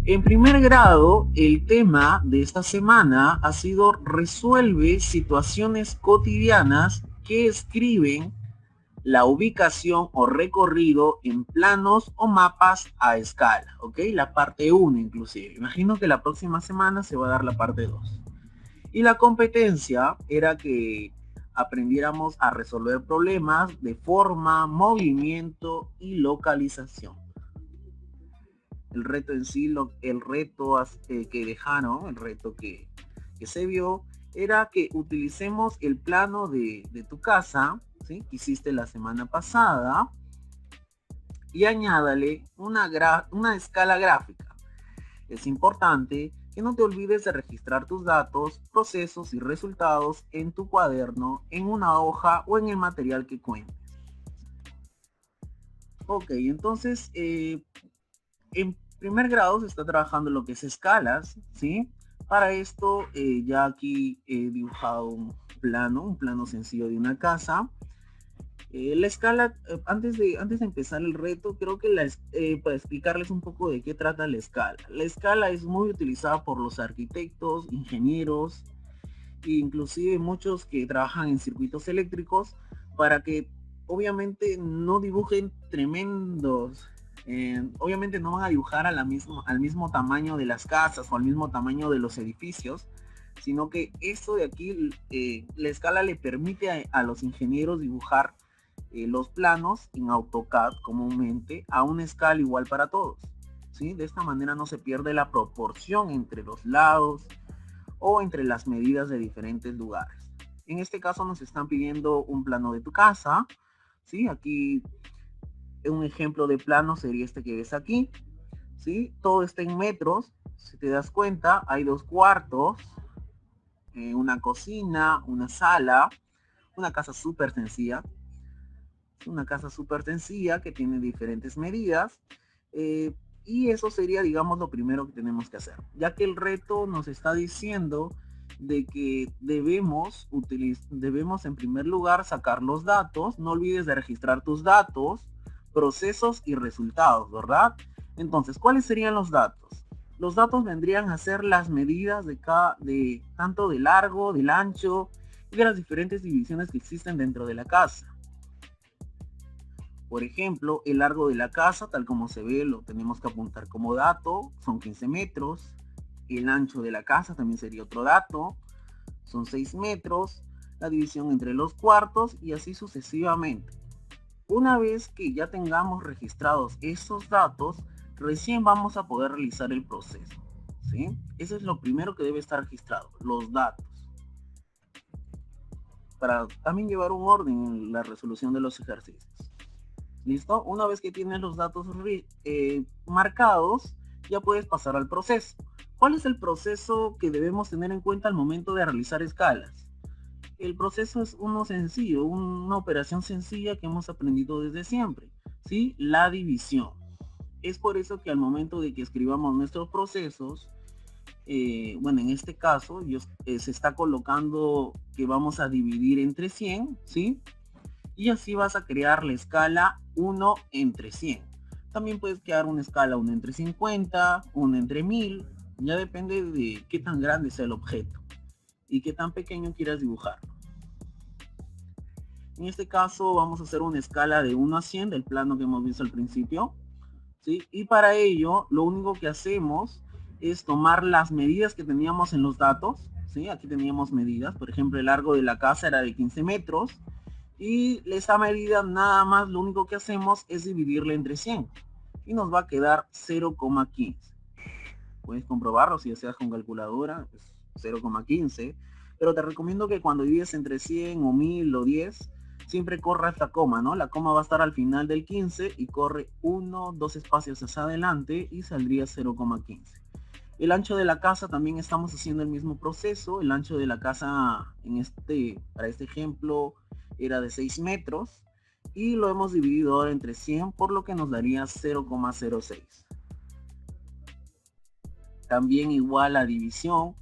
En primer grado, el tema de esta semana ha sido resuelve situaciones cotidianas que escriben la ubicación o recorrido en planos o mapas a escala, ¿ok? La parte uno inclusive. Imagino que la próxima semana se va a dar la parte 2. Y la competencia era que aprendiéramos a resolver problemas de forma, movimiento y localización. El reto en sí, el reto que dejaron, el reto que se vio, era que utilicemos el plano de tu casa, ¿sí? Que hiciste la semana pasada, y añádale una escala gráfica. Es importante que no te olvides de registrar tus datos, procesos y resultados en tu cuaderno, en una hoja o en el material que cuentes. Ok, entonces en primer grado se está trabajando lo que es escalas, ¿sí? Para esto ya aquí he dibujado un plano sencillo de una casa. La escala, antes de empezar el reto, creo que para explicarles un poco de qué trata la escala. La escala es muy utilizada por los arquitectos, ingenieros, e inclusive muchos que trabajan en circuitos eléctricos, para que obviamente no dibujen tremendos, obviamente no van a dibujar al mismo tamaño de las casas o al mismo tamaño de los edificios, sino que esto de aquí, la escala le permite a los ingenieros dibujar los planos en AutoCAD comúnmente a una escala igual para todos, ¿sí? De esta manera no se pierde la proporción entre los lados o entre las medidas de diferentes lugares. En este caso nos están pidiendo un plano de tu casa, ¿sí? Aquí un ejemplo de plano sería este que ves aquí, ¿sí? Todo está en metros, si te das cuenta, hay dos cuartos, una cocina, una sala, una casa súper sencilla, que tiene diferentes medidas, eh, y eso sería, digamos, lo primero que tenemos que hacer, ya que el reto nos está diciendo de que debemos en primer lugar sacar los datos. No olvides de registrar tus datos, procesos y resultados, ¿verdad? Entonces, ¿cuáles serían los datos? Los datos vendrían a ser las medidas de tanto del largo, del ancho y de las diferentes divisiones que existen dentro de la casa. Por ejemplo, el largo de la casa, tal como se ve, lo tenemos que apuntar como dato, son 15 metros. El ancho de la casa también sería otro dato, son 6 metros. La división entre los cuartos y así sucesivamente. Una vez que ya tengamos registrados esos datos, recién vamos a poder realizar el proceso, ¿sí? Eso es lo primero que debe estar registrado, los datos. Para también llevar un orden en la resolución de los ejercicios. ¿Listo? Una vez que tienes los datos marcados, ya puedes pasar al proceso. ¿Cuál es el proceso que debemos tener en cuenta al momento de realizar escalas? El proceso es uno sencillo, una operación sencilla que hemos aprendido desde siempre, ¿sí? La división. Es por eso que al momento de que escribamos nuestros procesos, bueno, en este caso se está colocando que vamos a dividir entre 100, ¿sí? Y así vas a crear la escala 1 entre 100. También puedes crear una escala 1 entre 50, 1 entre 1000, ya depende de qué tan grande sea el objeto y qué tan pequeño quieras dibujar. En este caso vamos a hacer una escala de 1 a 100 del plano que hemos visto al principio, ¿sí? Y para ello lo único que hacemos es tomar las medidas que teníamos en los datos, ¿sí? Aquí teníamos medidas, por ejemplo el largo de la casa era de 15 metros, y esa medida nada más lo único que hacemos es dividirla entre 100 y nos va a quedar 0,15. Puedes comprobarlo si deseas con calculadora, es 0,15, pero te recomiendo que cuando divides entre 100 o 1000 o 10, siempre corra esta coma, ¿no? La coma va a estar al final del 15 y corre 1, 2 espacios hacia adelante y saldría 0,15. El ancho de la casa también estamos haciendo el mismo proceso. El ancho de la casa para este ejemplo era de 6 metros y lo hemos dividido ahora entre 100, por lo que nos daría 0,06. También igual la división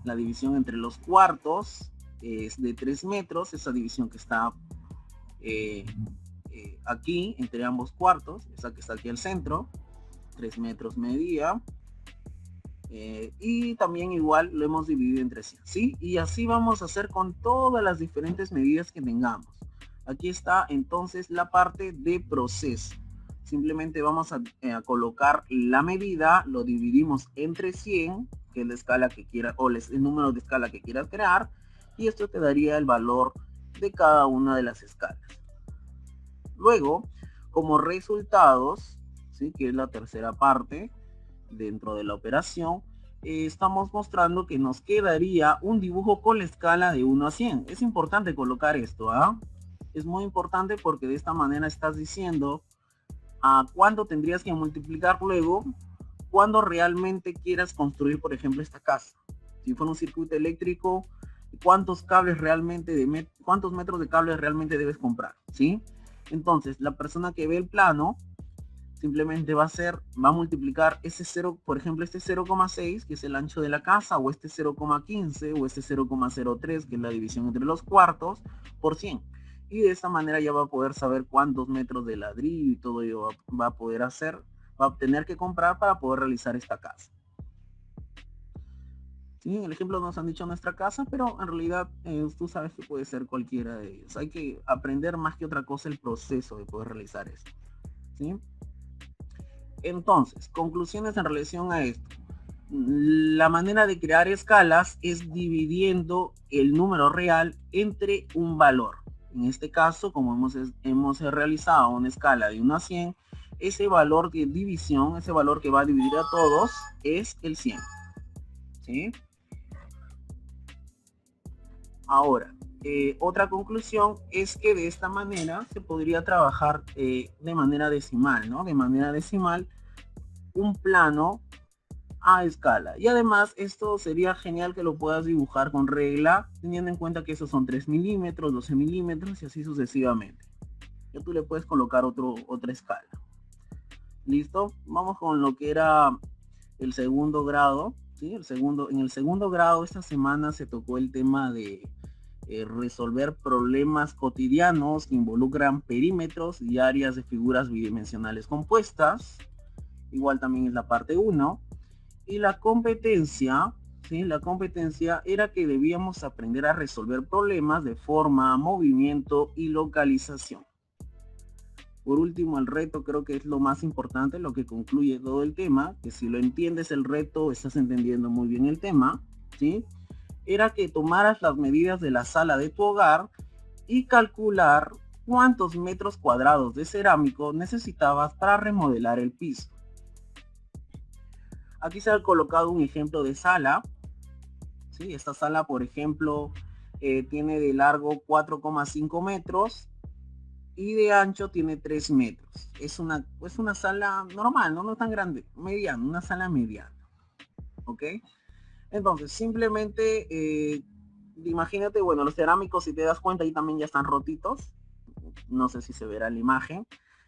entre los cuartos es de 3 metros, esa división que está aquí entre ambos cuartos, esa que está aquí al centro, 3 metros medía. Y también igual lo hemos dividido entre 100, ¿sí? Y así vamos a hacer con todas las diferentes medidas que tengamos. Aquí está entonces la parte de proceso. Simplemente vamos a colocar la medida, lo dividimos entre 100, que es la escala que quiera, o el número de escala que quieras crear, y esto te daría el valor de cada una de las escalas. Luego, como resultados, ¿sí? Que es la tercera parte dentro de la operación, estamos mostrando que nos quedaría un dibujo con la escala de 1 a 100. Es importante colocar esto, ¿ah? Es muy importante porque de esta manera estás diciendo a cuánto tendrías que multiplicar luego cuando realmente quieras construir, por ejemplo, esta casa. Si fuera un circuito eléctrico, cuántos cables realmente, cuántos metros de cables realmente debes comprar, ¿sí? Entonces, la persona que ve el plano simplemente va a multiplicar ese 0, por ejemplo, este 0,6, que es el ancho de la casa, o este 0,15, o este 0,03, que es la división entre los cuartos, por 100. Y de esta manera ya va a poder saber cuántos metros de ladrillo y todo ello va a poder hacer, va a tener que comprar para poder realizar esta casa. Sí, en el ejemplo nos han dicho nuestra casa, pero en realidad tú sabes que puede ser cualquiera de ellos. Hay que aprender más que otra cosa el proceso de poder realizar esto. ¿Sí? Entonces, conclusiones en relación a esto. La manera de crear escalas es dividiendo el número real entre un valor. En este caso, como hemos realizado una escala de 1 a 100, ese valor de división, ese valor que va a dividir a todos, es el 100. ¿Sí? Ahora, otra conclusión es que de esta manera se podría trabajar de manera decimal, ¿no? De manera decimal, un plano a escala. Y además esto sería genial que lo puedas dibujar con regla, teniendo en cuenta que esos son 3 milímetros, 12 milímetros y así sucesivamente. Ya tú le puedes colocar otra escala. ¿Listo? Vamos con lo que era el segundo grado. ¿Sí? En el segundo grado esta semana se tocó el tema de resolver problemas cotidianos que involucran perímetros y áreas de figuras bidimensionales compuestas. Igual también es la parte 1. Y la competencia, ¿sí? La competencia era que debíamos aprender a resolver problemas de forma, movimiento y localización. Por último, el reto creo que es lo más importante, lo que concluye todo el tema, que si lo entiendes el reto, estás entendiendo muy bien el tema, ¿sí? Era que tomaras las medidas de la sala de tu hogar y calcular cuántos metros cuadrados de cerámico necesitabas para remodelar el piso. Aquí se ha colocado un ejemplo de sala, ¿sí? Esta sala, por ejemplo, tiene de largo 4,5 metros y de ancho tiene 3 metros. Es una sala normal, no es tan grande, mediana, una sala mediana. ¿Ok? Entonces, simplemente, imagínate, bueno, los cerámicos, si te das cuenta, ahí también ya están rotitos. No sé si se verá en la imagen.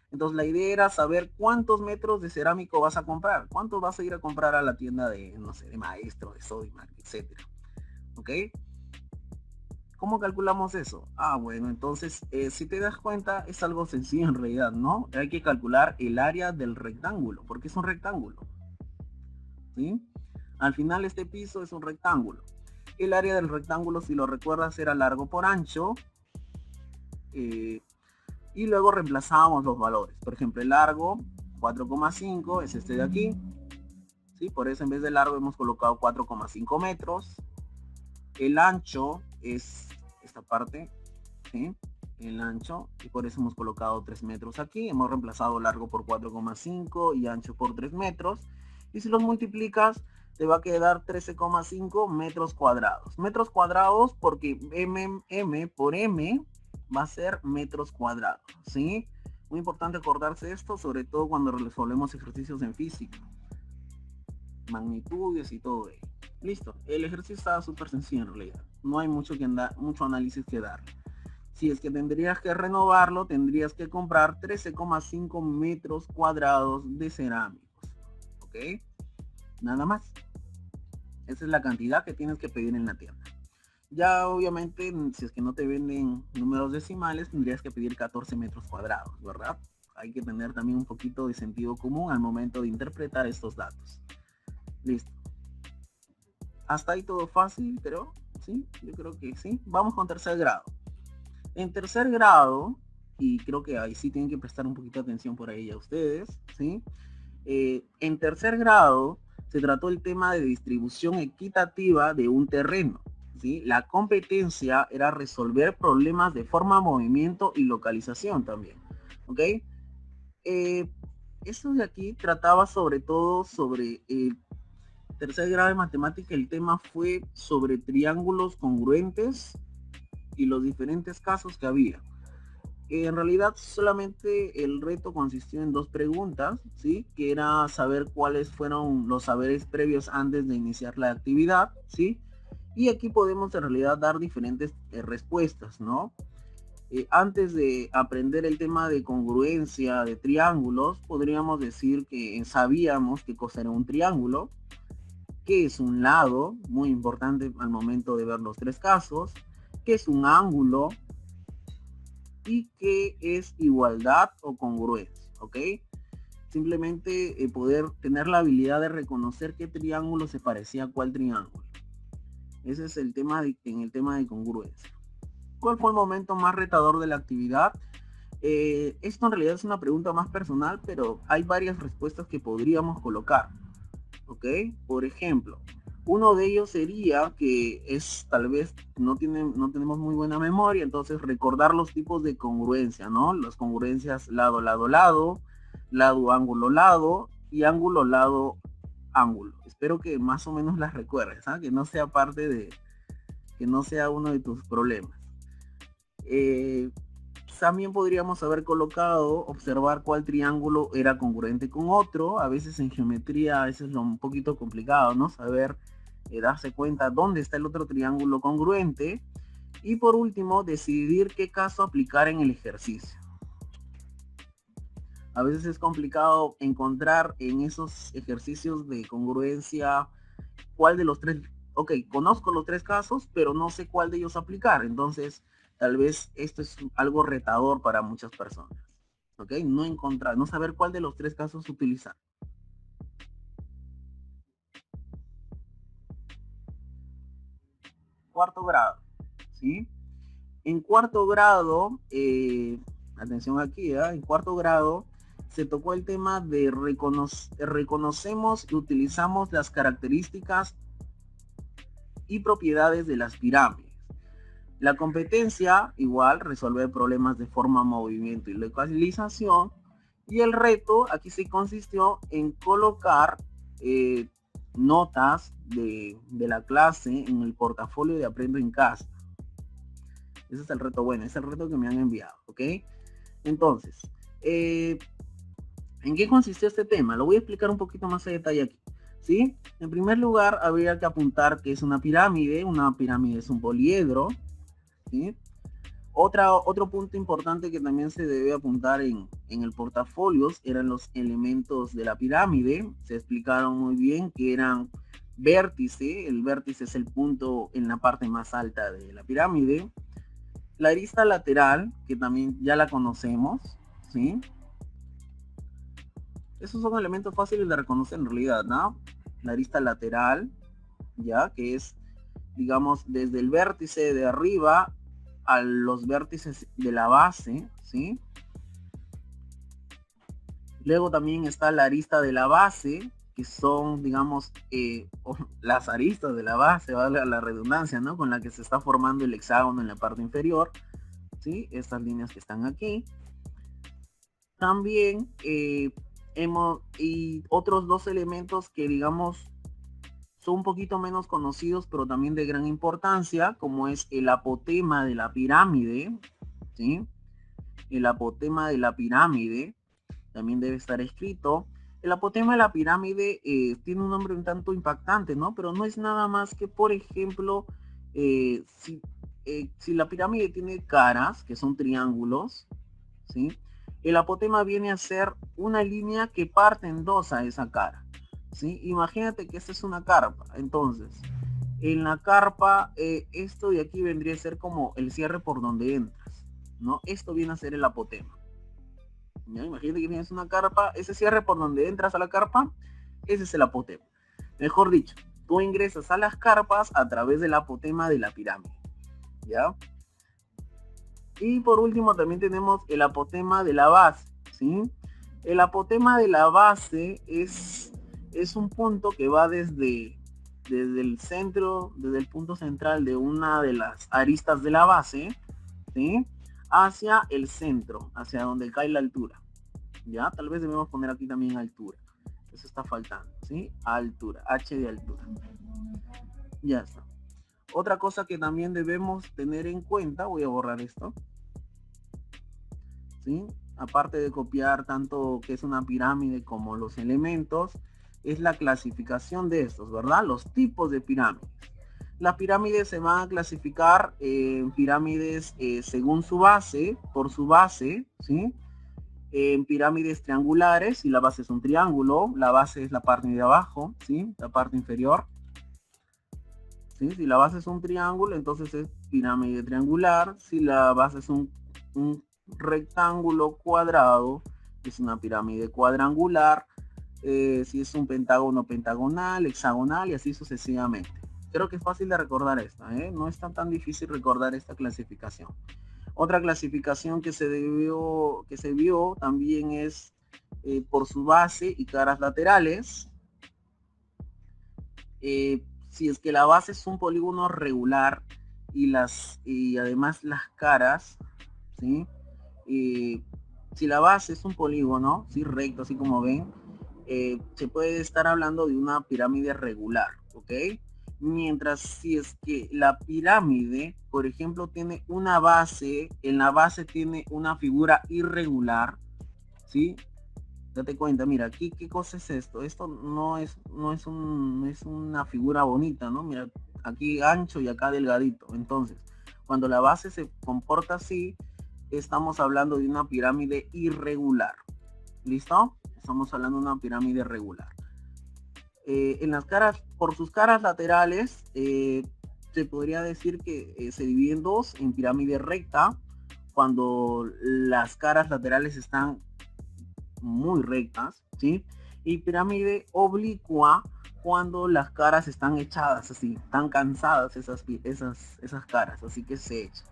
Entonces, la idea era saber cuántos metros de cerámico vas a comprar. ¿Cuántos vas a ir a comprar a la tienda de, no sé, de Maestro, de Sodimac, etcétera? ¿Ok? ¿Cómo calculamos eso? Ah, bueno, entonces, si te das cuenta, es algo sencillo en realidad, ¿no? Hay que calcular el área del rectángulo, porque es un rectángulo. ¿Sí? Al final este piso es un rectángulo. El área del rectángulo, si lo recuerdas, era largo por ancho. Y luego reemplazábamos los valores. Por ejemplo, el largo, 4,5, es este de aquí. ¿Sí? Por eso en vez de largo hemos colocado 4,5 metros. El ancho es esta parte, ¿sí? El ancho, y por eso hemos colocado 3 metros aquí. Hemos reemplazado largo por 4,5 y ancho por 3 metros. Y si los multiplicas, te va a quedar 13,5 metros cuadrados. Metros cuadrados porque M por M va a ser metros cuadrados, ¿sí? Muy importante acordarse esto, sobre todo cuando resolvemos ejercicios en física. Magnitudes y todo ello. Listo, el ejercicio está súper sencillo en realidad. No hay mucho análisis que dar. Si es que tendrías que renovarlo, tendrías que comprar 13,5 metros cuadrados de cerámicos. ¿Ok? Nada más. Esa es la cantidad que tienes que pedir en la tienda. Ya obviamente, si es que no te venden números decimales, tendrías que pedir 14 metros cuadrados, ¿verdad? Hay que tener también un poquito de sentido común al momento de interpretar estos datos. Listo. Hasta ahí todo fácil, pero sí, yo creo que sí. Vamos con tercer grado. En tercer grado, y creo que ahí sí tienen que prestar un poquito de atención por ahí a ustedes, ¿sí? En tercer grado se trató el tema de distribución equitativa de un terreno, ¿sí? La competencia era resolver problemas de forma, movimiento y localización también, ¿ok? Eh, Esto de aquí trataba sobre todo sobre tercer grado de matemática. El tema fue sobre triángulos congruentes y los diferentes casos que había. En realidad solamente el reto consistió en dos preguntas, ¿sí? Que era saber cuáles fueron los saberes previos antes de iniciar la actividad, ¿sí? Y aquí podemos en realidad dar diferentes respuestas, ¿no? Antes de aprender el tema de congruencia de triángulos, podríamos decir que sabíamos qué cosa era un triángulo, qué es un lado, muy importante al momento de ver los tres casos, qué es un ángulo, y qué es igualdad o congruencia, ¿ok? Simplemente poder tener la habilidad de reconocer qué triángulo se parecía a cuál triángulo. Ese es el tema en el tema de congruencia. ¿Cuál fue el momento más retador de la actividad? Esto en realidad es una pregunta más personal, pero hay varias respuestas que podríamos colocar, ¿ok? Por ejemplo, uno de ellos sería que es tal vez no tenemos muy buena memoria, entonces recordar los tipos de congruencia, ¿no? Las congruencias lado, lado, lado, lado, ángulo, lado y ángulo, lado, ángulo. Espero que más o menos las recuerdes, ¿ah? Que no sea parte de, que no sea uno de tus problemas. También podríamos haber colocado observar cuál triángulo era congruente con otro. A veces en geometría eso es un poquito complicado, ¿no? Saber darse cuenta dónde está el otro triángulo congruente. Y por último, decidir qué caso aplicar en el ejercicio. A veces es complicado encontrar en esos ejercicios de congruencia cuál de los tres. Ok, conozco los tres casos, pero no sé cuál de ellos aplicar. Entonces, tal vez esto es algo retador para muchas personas. Ok, no encontrar, no saber cuál de los tres casos utilizar. Cuarto grado, ¿sí? En cuarto grado, atención aquí, en cuarto grado se tocó el tema de reconocemos y utilizamos las características y propiedades de las pirámides. La competencia, igual, resolver problemas de forma, movimiento y localización. Y el reto aquí se consistió en colocar notas de la clase en el portafolio de Aprendo en Casa. Ese es el reto, bueno, es el reto que me han enviado, ¿ok? Entonces, ¿en qué consistió este tema? Lo voy a explicar un poquito más a detalle aquí, ¿sí? En primer lugar, habría que apuntar que es una pirámide es un poliedro, ¿sí? Otro punto importante que también se debe apuntar en el portafolio eran los elementos de la pirámide. Se explicaron muy bien que eran vértice, el vértice es el punto en la parte más alta de la pirámide. La arista lateral, que también ya la conocemos, ¿sí? Esos son elementos fáciles de reconocer en realidad, ¿no? La arista lateral, ya, que es, digamos, desde el vértice de arriba a los vértices de la base, ¿sí? Luego también está la arista de la base, que son, digamos, las aristas de la base, vale la redundancia, ¿no? Con la que se está formando el hexágono en la parte inferior, ¿sí? Estas líneas que están aquí. También y otros dos elementos que, digamos, son un poquito menos conocidos, pero también de gran importancia, como es el apotema de la pirámide, ¿sí? El apotema de la pirámide también debe estar escrito. El apotema de la pirámide tiene un nombre un tanto impactante, ¿no? Pero no es nada más que, por ejemplo, si la pirámide tiene caras, que son triángulos, ¿sí? El apotema viene a ser una línea que parte en dos a esa cara, ¿sí? Imagínate que esta es una carpa. Entonces, en la carpa, esto de aquí vendría a ser como el cierre por donde entras, ¿no? Esto viene a ser el apotema. ¿Ya? Imagínate que tienes una carpa, ese cierre por donde entras a la carpa, ese es el apotema. Mejor dicho, tú ingresas a las carpas a través del apotema de la pirámide, ¿ya? Y por último también tenemos el apotema de la base, ¿sí? El apotema de la base es un punto que va desde el centro, desde el punto central de una de las aristas de la base, ¿sí? Hacia el centro, hacia donde cae la altura, ¿ya? Tal vez debemos poner aquí también altura. Eso está faltando, ¿sí? Altura, H de altura. Ya está. Otra cosa que también debemos tener en cuenta, voy a borrar esto, ¿sí? Aparte de copiar tanto que es una pirámide como los elementos, es la clasificación de estos, ¿verdad? Los tipos de pirámides. Las pirámides se van a clasificar en pirámides según su base, por su base, ¿sí? En pirámides triangulares, si la base es un triángulo, la base es la parte de abajo, ¿sí? La parte inferior. ¿Sí? Si la base es un triángulo, entonces es pirámide triangular. Si la base es un rectángulo cuadrado, es una pirámide cuadrangular. Si es un pentágono pentagonal, hexagonal y así sucesivamente. Creo que es fácil de recordar esta, ¿eh? No es tan difícil recordar esta clasificación. Otra clasificación que se vio también es por su base y caras laterales. Si es que la base es un polígono regular y además las caras, ¿sí? Si la base es un polígono, ¿sí? Recto, así como ven, se puede estar hablando de una pirámide regular, ¿ok? Mientras si es que la pirámide, por ejemplo, tiene una base, en la base tiene una figura irregular, ¿sí? Date cuenta, mira, aquí qué cosa es esto. Esto no es una figura bonita, ¿no? Mira, aquí ancho y acá delgadito. Entonces, cuando la base se comporta así, estamos hablando de una pirámide irregular. ¿Listo? Estamos hablando de una pirámide regular. En las caras, por sus caras laterales, se podría decir que se divide en dos, en pirámide recta, cuando las caras laterales están muy rectas, ¿sí? Y pirámide oblicua cuando las caras están echadas así, están cansadas esas caras, así que se echan.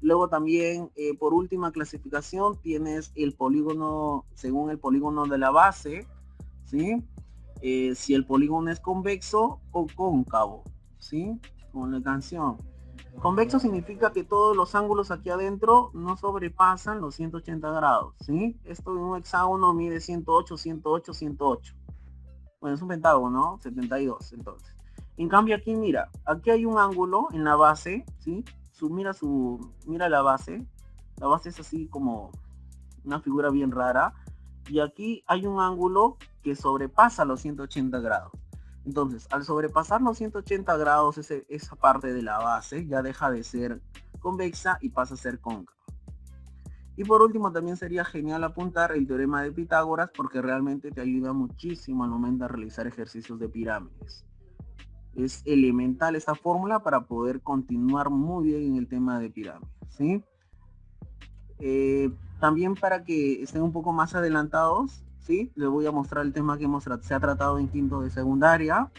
Luego también, por última clasificación, tienes el polígono, según el polígono de la base, ¿sí? Si el polígono es convexo o cóncavo, ¿sí? Como la canción. Convexo significa que todos los ángulos aquí adentro no sobrepasan los 180 grados, ¿sí? Esto en un hexágono mide 108, 108, 108. Bueno, es un pentágono, ¿no? 72, entonces. En cambio aquí, mira, aquí hay un ángulo en la base, ¿sí? Mira la base. La base es así como una figura bien rara. Y aquí hay un ángulo que sobrepasa los 180 grados. Entonces, al sobrepasar los 180 grados, esa parte de la base ya deja de ser convexa y pasa a ser cóncava. Y por último, también sería genial apuntar el teorema de Pitágoras porque realmente te ayuda muchísimo al momento de realizar ejercicios de pirámides. Es elemental esta fórmula para poder continuar muy bien en el tema de pirámides, ¿sí? También para que estén un poco más adelantados, ¿sí? Les voy a mostrar el tema que se ha tratado en quinto de secundaria,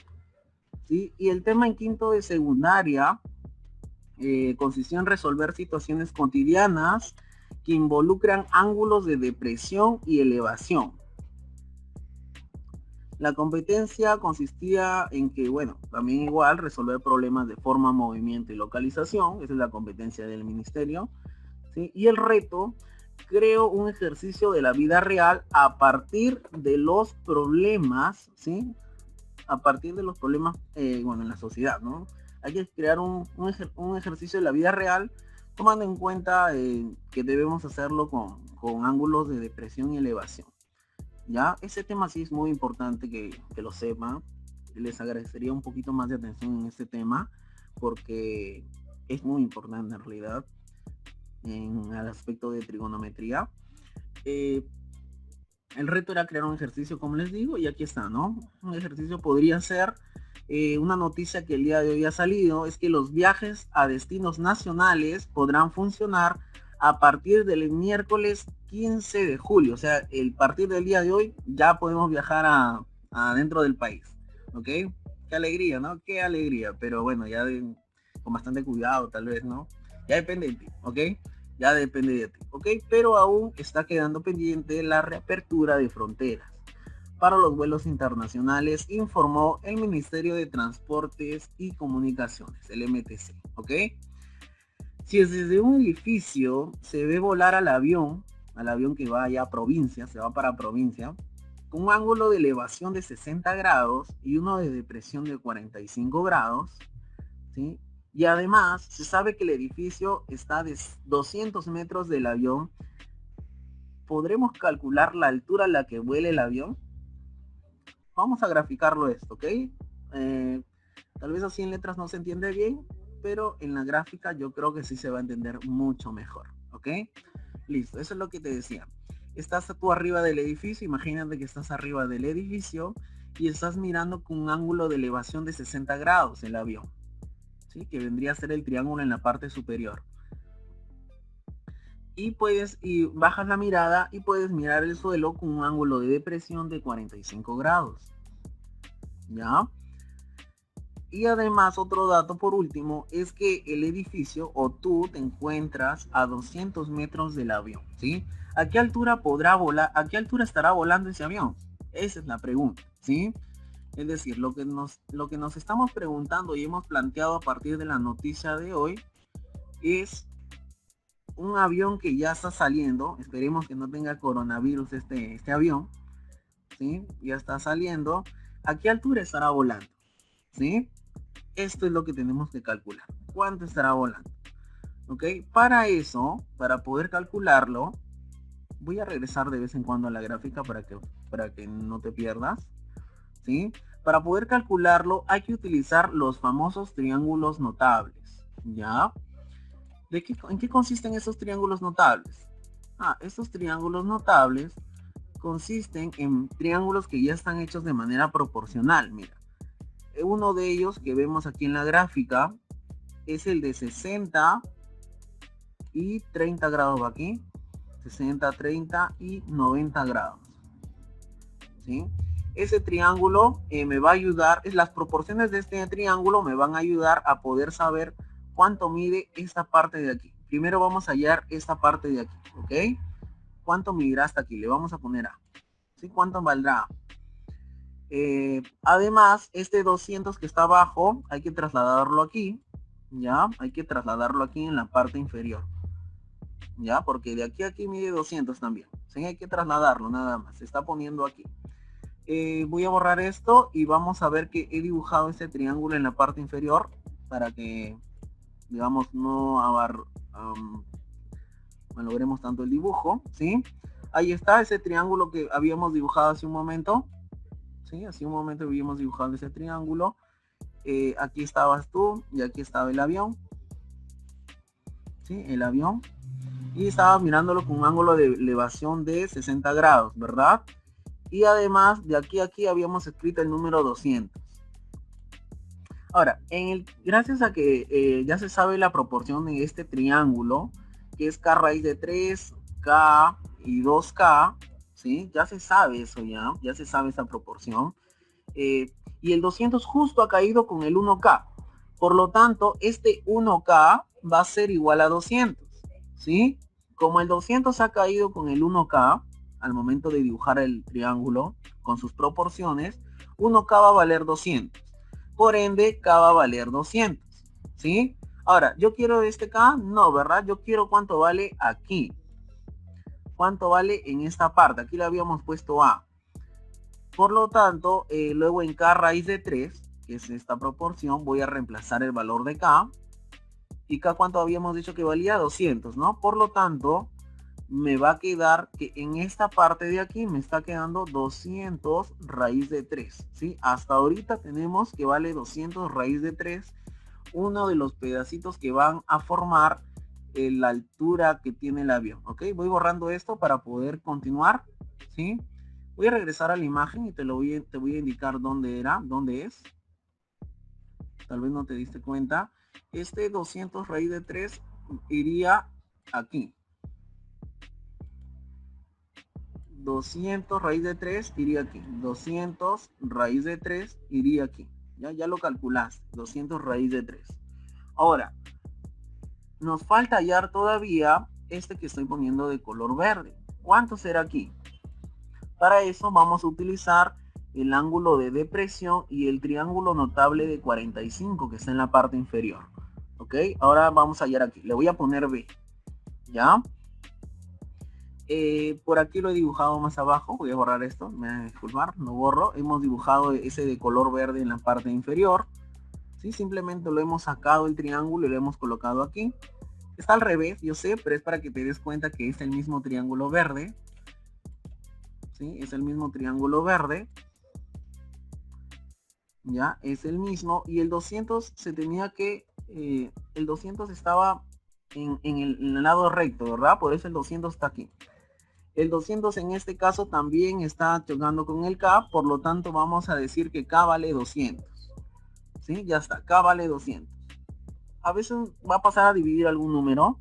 ¿sí? Y el tema en quinto de secundaria consistió en resolver situaciones cotidianas que involucran ángulos de depresión y elevación. La competencia consistía en que, bueno, también igual resolver problemas de forma, movimiento y localización, esa es la competencia del ministerio, ¿sí? Y el reto, creo un ejercicio de la vida real a partir de los problemas, ¿sí? A partir de los problemas, bueno, en la sociedad, ¿no? Hay que crear un ejercicio de la vida real, tomando en cuenta que debemos hacerlo con ángulos de depresión y elevación. ¿Ya? Ese tema sí es muy importante que lo sepan. Les agradecería un poquito más de atención en este tema, porque es muy importante en realidad en el aspecto de trigonometría. El reto era crear un ejercicio, como les digo, y aquí está, ¿no? Un ejercicio podría ser una noticia que el día de hoy ha salido, es que los viajes a destinos nacionales podrán funcionar a partir del miércoles 15 de julio. O sea, el partir del día de hoy ya podemos viajar a dentro del país, ¿ok? qué alegría, ¿no? Qué alegría, pero bueno, con bastante cuidado tal vez, ¿no? Ya depende de ti, ¿ok? Ya depende de ti, ¿ok? Pero aún está quedando pendiente la reapertura de fronteras para los vuelos internacionales, informó el Ministerio de Transportes y Comunicaciones, el MTC, ¿ok? Si es desde un edificio se ve volar al avión que va allá a provincia, se va para provincia, con un ángulo de elevación de 60 grados y uno de depresión de 45 grados, ¿sí? Y además se sabe que el edificio está de 200 metros del avión. ¿Podremos calcular la altura a la que vuela el avión? Vamos a graficarlo esto, ¿ok? Tal vez así en letras no se entiende bien, pero en la gráfica yo creo que sí se va a entender mucho mejor, ¿ok? Listo, eso es lo que te decía. Estás tú arriba del edificio, imagínate que estás arriba del edificio y estás mirando con un ángulo de elevación de 60 grados el avión, ¿sí? Que vendría a ser el triángulo en la parte superior. Y bajas la mirada y puedes mirar el suelo con un ángulo de depresión de 45 grados. ¿Ya? Y además otro dato por último es que el edificio o tú te encuentras a 200 metros del avión, ¿sí? ¿A qué altura podrá volar? ¿A qué altura estará volando ese avión? Esa es la pregunta, ¿sí? Es decir, lo que nos estamos preguntando y hemos planteado a partir de la noticia de hoy es un avión que ya está saliendo, esperemos que no tenga coronavirus este avión, ¿sí? Ya está saliendo, ¿a qué altura estará volando? ¿Sí? Esto es lo que tenemos que calcular. ¿Cuánto estará volando? ¿Ok? Para eso, para poder calcularlo, voy a regresar de vez en cuando a la gráfica para que no te pierdas. ¿Sí? Para poder calcularlo hay que utilizar los famosos triángulos notables. ¿Ya? ¿En qué consisten esos triángulos notables? Estos triángulos notables consisten en triángulos que ya están hechos de manera proporcional. Mira, uno de ellos que vemos aquí en la gráfica es el de 60 y 30 grados aquí, 60, 30 y 90 grados, ¿sí? Ese triángulo me va a ayudar, las proporciones de este triángulo me van a ayudar a poder saber cuánto mide esta parte de aquí. Primero vamos a hallar esta parte de aquí, ¿ok? ¿Cuánto medirá hasta aquí? Le vamos a poner A. ¿Sí? ¿Cuánto valdrá? Además, este 200 que está abajo, hay que trasladarlo aquí, ¿ya? Hay que trasladarlo aquí en la parte inferior, ¿ya? Porque de aquí a aquí mide 200 también. Sí, hay que trasladarlo nada más. Se está poniendo aquí. Voy a borrar esto y vamos a ver que he dibujado este triángulo en la parte inferior para que, digamos, no malogremos tanto el dibujo, ¿sí? Ahí está ese triángulo que habíamos dibujado hace un momento. ¿Sí? Hace un momento habíamos dibujado ese triángulo. Aquí estabas tú y aquí estaba el avión. ¿Sí? El avión. Y estaba mirándolo con un ángulo de elevación de 60 grados, ¿verdad? Y además de aquí a aquí habíamos escrito el número 200. Ahora, gracias a que ya se sabe la proporción de este triángulo, que es k raíz de 3, k y 2k, ¿sí? Ya se sabe eso ya se sabe esa proporción. Y el 200 justo ha caído con el 1k. Por lo tanto, este 1k va a ser igual a 200, ¿sí? Como el 200 ha caído con el 1k, al momento de dibujar el triángulo con sus proporciones, 1k va a valer 200. Por ende, k va a valer 200, ¿sí? Ahora, ¿yo quiero este k? No, ¿verdad? Yo quiero cuánto vale aquí. ¿Cuánto vale en esta parte? Aquí le habíamos puesto a. Por lo tanto, luego en k raíz de 3, que es esta proporción, voy a reemplazar el valor de k. Y k, ¿cuánto habíamos dicho que valía? 200, ¿no? Por lo tanto, me va a quedar que en esta parte de aquí me está quedando 200 raíz de 3, ¿sí? Hasta ahorita tenemos que vale 200 raíz de 3, uno de los pedacitos que van a formar la altura que tiene el avión, ¿ok? Voy borrando esto para poder continuar, ¿sí? Voy a regresar a la imagen y te voy a indicar dónde es. Tal vez no te diste cuenta. Este 200 raíz de 3 iría aquí. 200 raíz de 3 iría aquí. 200 raíz de 3 iría aquí. Ya lo calculaste, 200 raíz de 3. Ahora, nos falta hallar todavía este que estoy poniendo de color verde. ¿Cuánto será aquí? Para eso vamos a utilizar el ángulo de depresión y el triángulo notable de 45 que está en la parte inferior. ¿Ok? Ahora vamos a hallar aquí. Le voy a poner B. ¿Ya? Por aquí lo he dibujado más abajo. Voy a borrar esto. Me van a disculpar. No borro. Hemos dibujado ese de color verde en la parte inferior. ¿Sí? Simplemente lo hemos sacado el triángulo y lo hemos colocado aquí. Está al revés, yo sé, pero es para que te des cuenta que es el mismo triángulo verde. ¿Sí? Es el mismo triángulo verde. Ya, es el mismo. Y el 200 se tenía que... el 200 estaba en el lado recto, ¿verdad? Por eso el 200 está aquí. El 200 en este caso también está chocando con el K, por lo tanto vamos a decir que K vale 200. ¿Sí? Ya está, K vale 200. A veces va a pasar a dividir algún número,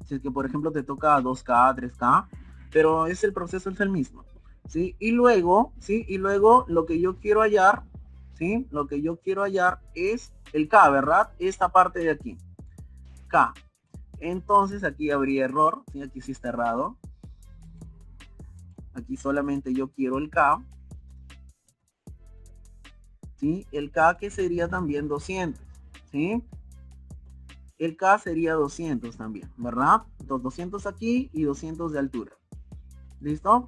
si es que por ejemplo te toca 2K, 3K, pero el proceso es el mismo. ¿Sí? Y luego, ¿sí? Y luego lo que yo quiero hallar, ¿sí? Lo que yo quiero hallar es el K, ¿verdad? Esta parte de aquí. K. Entonces aquí habría error, ¿sí? Aquí sí está errado. Aquí solamente yo quiero el K. ¿Sí? El K que sería también 200. ¿Sí? El K sería 200 también, ¿verdad? Entonces 200 aquí y 200 de altura. ¿Listo?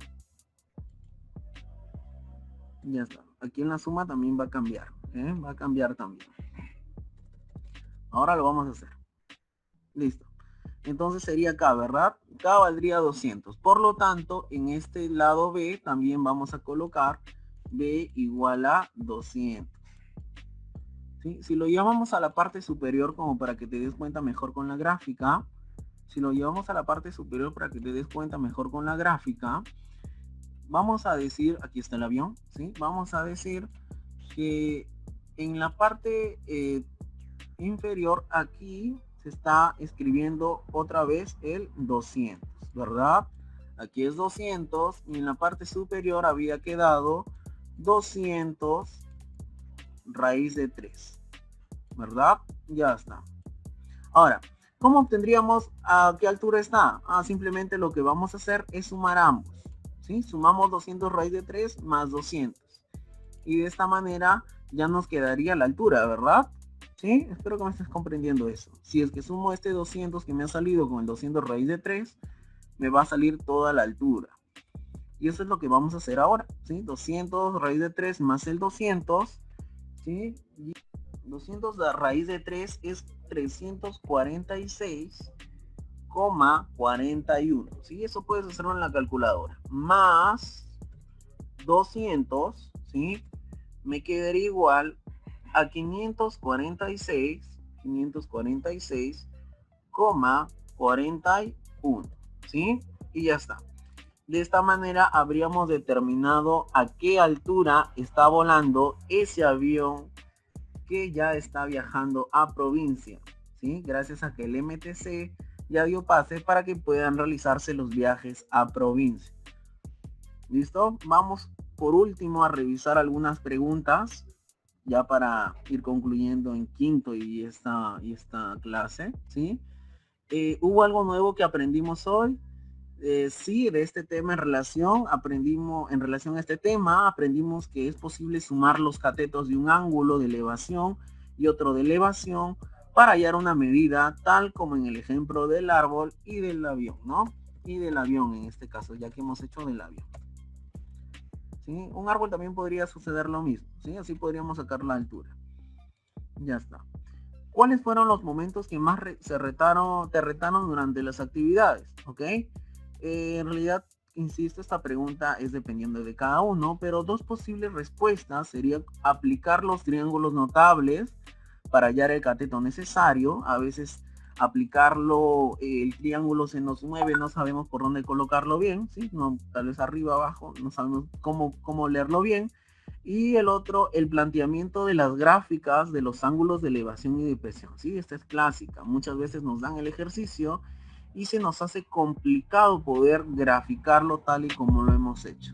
Ya está. Aquí en la suma también va a cambiar. Va a cambiar también. Ahora lo vamos a hacer. Listo. Entonces sería K, ¿verdad? K valdría 200. Por lo tanto, en este lado B también vamos a colocar B igual a 200. ¿Sí? Si lo llevamos a la parte superior, como para que te des cuenta mejor con la gráfica, si lo llevamos a la parte superior para que te des cuenta mejor con la gráfica, vamos a decir, aquí está el avión, ¿sí? Vamos a decir que en la parte inferior aquí se está escribiendo otra vez el 200, ¿verdad? Aquí es 200 y en la parte superior había quedado 200 raíz de 3, ¿verdad? Ya está. Ahora, ¿cómo obtendríamos a qué altura está? Simplemente lo que vamos a hacer es sumar ambos. ¿Sí? Sumamos 200 raíz de 3 más 200. Y de esta manera ya nos quedaría la altura, ¿verdad? ¿Sí? Espero que me estés comprendiendo eso. Si es que sumo este 200 que me ha salido con el 200 raíz de 3, me va a salir toda la altura. Y eso es lo que vamos a hacer ahora. ¿Sí? 200 raíz de 3 más el 200. ¿Sí? Y 200 de raíz de 3 es 346,41. ¿Sí? Eso puedes hacerlo en la calculadora. Más 200, ¿sí? Me quedaría igual a 546,41, ¿sí? Y ya está. De esta manera habríamos determinado a qué altura está volando ese avión que ya está viajando a provincia, ¿sí? Gracias a que el MTC ya dio pase para que puedan realizarse los viajes a provincia. ¿Listo? Vamos por último a revisar algunas preguntas ya para ir concluyendo en quinto y esta clase, ¿sí? ¿Hubo algo nuevo que aprendimos hoy? Sí, de este tema en relación a este tema, aprendimos que es posible sumar los catetos de un ángulo de elevación y otro de elevación para hallar una medida, tal como en el ejemplo del árbol y del avión, ¿no? Y del avión en este caso, ya que hemos hecho del avión. ¿Sí? Un árbol también podría suceder lo mismo, ¿sí? Así podríamos sacar la altura. Ya está. ¿Cuáles fueron los momentos que más te retaron durante las actividades? ¿Ok? En realidad, insisto, esta pregunta es dependiendo de cada uno, pero dos posibles respuestas serían aplicar los triángulos notables para hallar el cateto necesario. A veces aplicarlo, el triángulo se nos mueve, no sabemos por dónde colocarlo bien, ¿sí? No, tal vez arriba, abajo, no sabemos cómo leerlo bien. Y el otro, el planteamiento de las gráficas de los ángulos de elevación y depresión, ¿sí? Esta es clásica. Muchas veces nos dan el ejercicio y se nos hace complicado poder graficarlo tal y como lo hemos hecho.